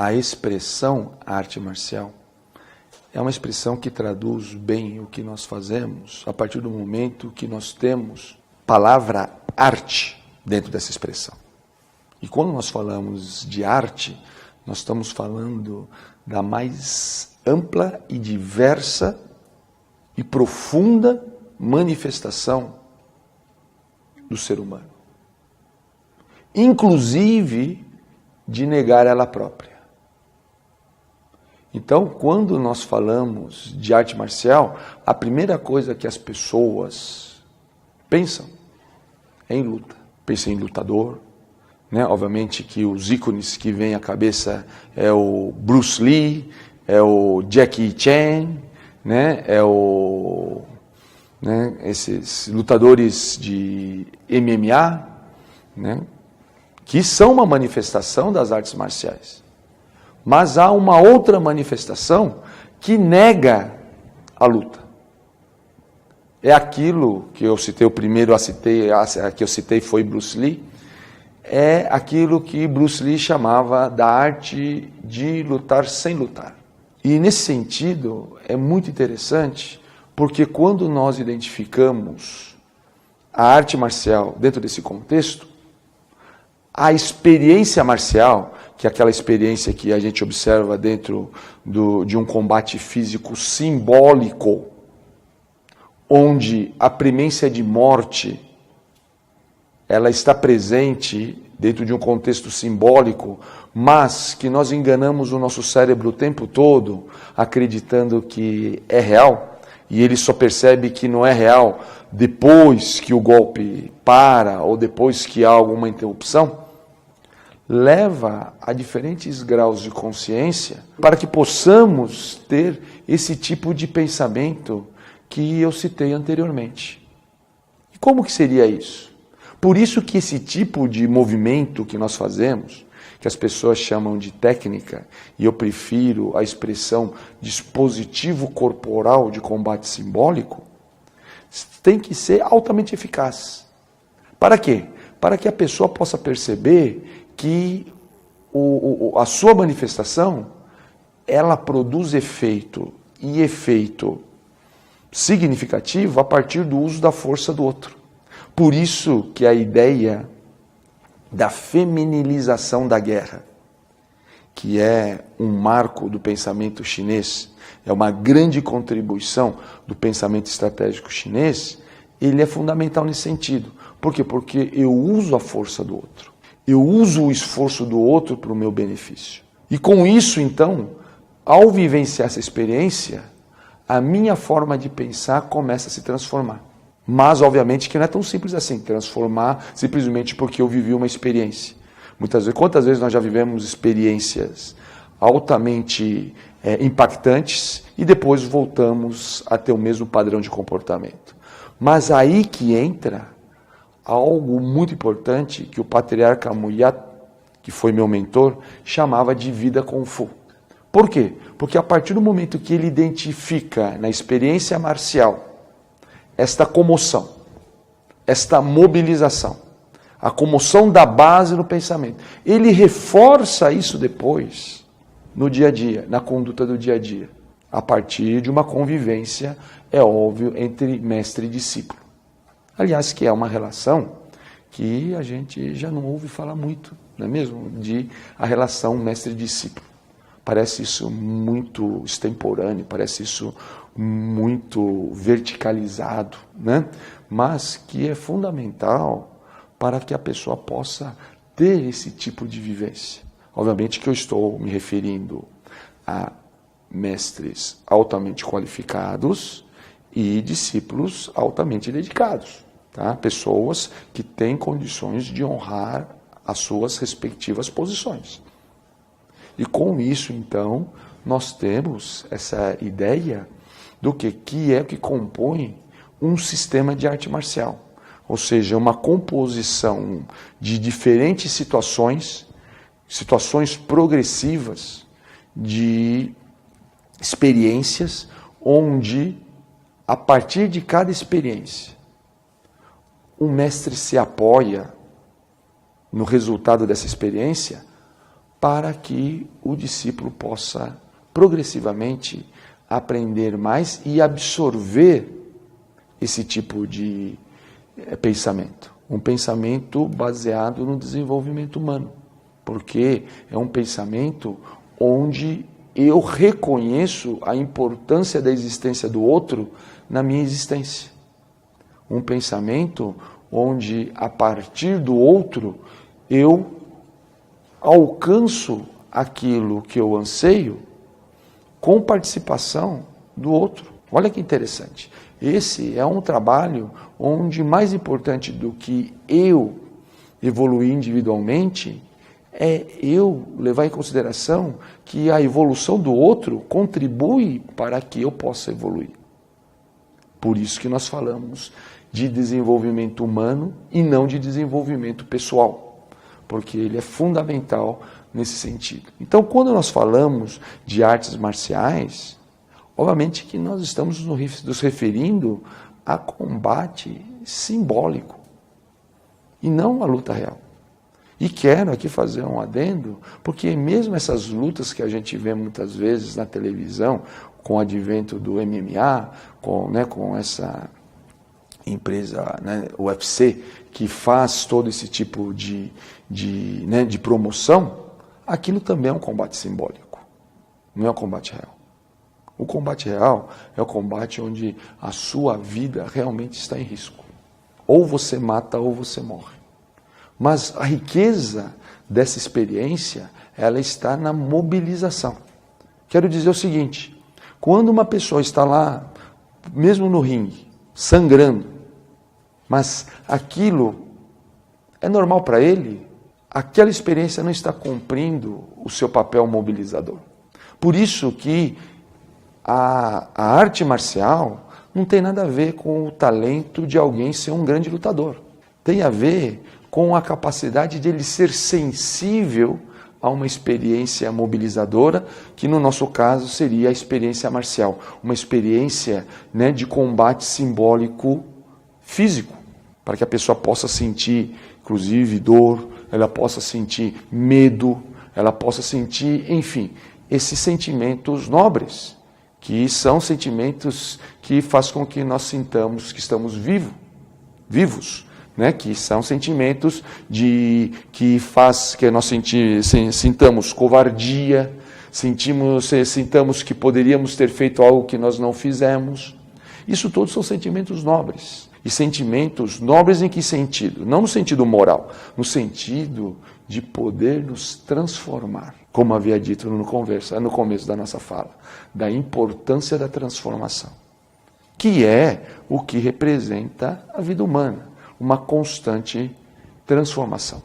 A expressão arte marcial é uma expressão que traduz bem o que nós fazemos a partir do momento que nós temos palavra arte dentro dessa expressão. E quando nós falamos de arte, nós estamos falando da mais ampla e diversa e profunda manifestação do ser humano. Inclusive de negar ela própria. Então, quando nós falamos de arte marcial, a primeira coisa que as pessoas pensam é em luta. Pensam em lutador, né? Obviamente que os ícones que vêm à cabeça é o Bruce Lee, é o Jackie Chan, né? Esses lutadores de MMA, né? Que são uma manifestação das artes marciais. Mas há uma outra manifestação que nega a luta. É aquilo que eu citei, o primeiro que eu citei foi Bruce Lee, é aquilo que Bruce Lee chamava da arte de lutar sem lutar. E nesse sentido é muito interessante, porque quando nós identificamos a arte marcial dentro desse contexto, a experiência marcial, que é aquela experiência que a gente observa dentro de um combate físico simbólico, onde a premência de morte ela está presente dentro de um contexto simbólico, mas que nós enganamos o nosso cérebro o tempo todo, acreditando que é real, e ele só percebe que não é real depois que o golpe para ou depois que há alguma interrupção, leva a diferentes graus de consciência para que possamos ter esse tipo de pensamento que eu citei anteriormente. E como que seria isso? Por isso que esse tipo de movimento que nós fazemos, que as pessoas chamam de técnica, e eu prefiro a expressão dispositivo corporal de combate simbólico, tem que ser altamente eficaz. Para quê? Para que a pessoa possa perceber que a sua manifestação, ela produz efeito, e efeito significativo a partir do uso da força do outro. Por isso que a ideia da feminilização da guerra, que é um marco do pensamento chinês, é uma grande contribuição do pensamento estratégico chinês, ele é fundamental nesse sentido. Por quê? Porque eu uso a força do outro. Eu uso o esforço do outro para o meu benefício. E com isso, então, ao vivenciar essa experiência, a minha forma de pensar começa a se transformar. Mas, obviamente, que não é tão simples assim, transformar simplesmente porque eu vivi uma experiência. Quantas vezes nós já vivemos experiências altamente impactantes e depois voltamos a ter o mesmo padrão de comportamento. Mas aí que entra algo muito importante que o patriarca Amuyat, que foi meu mentor, chamava de vida Kung Fu. Por quê? Porque a partir do momento que ele identifica na experiência marcial esta comoção, esta mobilização, a comoção da base no pensamento, ele reforça isso depois no dia a dia, na conduta do dia a dia, a partir de uma convivência, é óbvio, entre mestre e discípulo. Aliás, que é uma relação que a gente já não ouve falar muito, não é mesmo? De a relação mestre-discípulo. Parece isso muito extemporâneo, parece isso muito verticalizado, né? Mas que é fundamental para que a pessoa possa ter esse tipo de vivência. Obviamente que eu estou me referindo a mestres altamente qualificados e discípulos altamente dedicados. Tá? Pessoas que têm condições de honrar as suas respectivas posições. E com isso, então, nós temos essa ideia do que é o que compõe um sistema de arte marcial. Ou seja, uma composição de diferentes situações progressivas, de experiências, onde, a partir de cada experiência, o mestre se apoia no resultado dessa experiência para que o discípulo possa progressivamente aprender mais e absorver esse tipo de pensamento. Um pensamento baseado no desenvolvimento humano, porque é um pensamento onde eu reconheço a importância da existência do outro na minha existência. Um pensamento onde, a partir do outro, eu alcanço aquilo que eu anseio com participação do outro. Olha que interessante. Esse é um trabalho onde, mais importante do que eu evoluir individualmente, é eu levar em consideração que a evolução do outro contribui para que eu possa evoluir. Por isso que nós falamos de desenvolvimento humano e não de desenvolvimento pessoal, porque ele é fundamental nesse sentido. Então, quando nós falamos de artes marciais, obviamente que nós estamos nos referindo a combate simbólico e não a luta real. E quero aqui fazer um adendo, porque mesmo essas lutas que a gente vê muitas vezes na televisão, com o advento do MMA, com essa empresa, o UFC, que faz todo esse tipo de promoção, aquilo também é um combate simbólico, não é um combate real. O combate real é o combate onde a sua vida realmente está em risco. Ou você mata ou você morre. Mas a riqueza dessa experiência, ela está na mobilização. Quero dizer o seguinte, quando uma pessoa está lá, mesmo no ringue, sangrando, mas aquilo é normal para ele, aquela experiência não está cumprindo o seu papel mobilizador. Por isso que a arte marcial não tem nada a ver com o talento de alguém ser um grande lutador. Tem a ver com a capacidade de ele ser sensível a uma experiência mobilizadora, que no nosso caso seria a experiência marcial, uma experiência de combate simbólico físico, para que a pessoa possa sentir, inclusive, dor, ela possa sentir medo, ela possa sentir, enfim, esses sentimentos nobres, que são sentimentos que fazem com que nós sintamos que estamos vivos, que são sentimentos que faz que nós sintamos covardia, sintamos que poderíamos ter feito algo que nós não fizemos. Isso todos são sentimentos nobres. E sentimentos nobres em que sentido? Não no sentido moral, no sentido de poder nos transformar. Como havia dito no começo da nossa fala, da importância da transformação, que é o que representa a vida humana, uma constante transformação.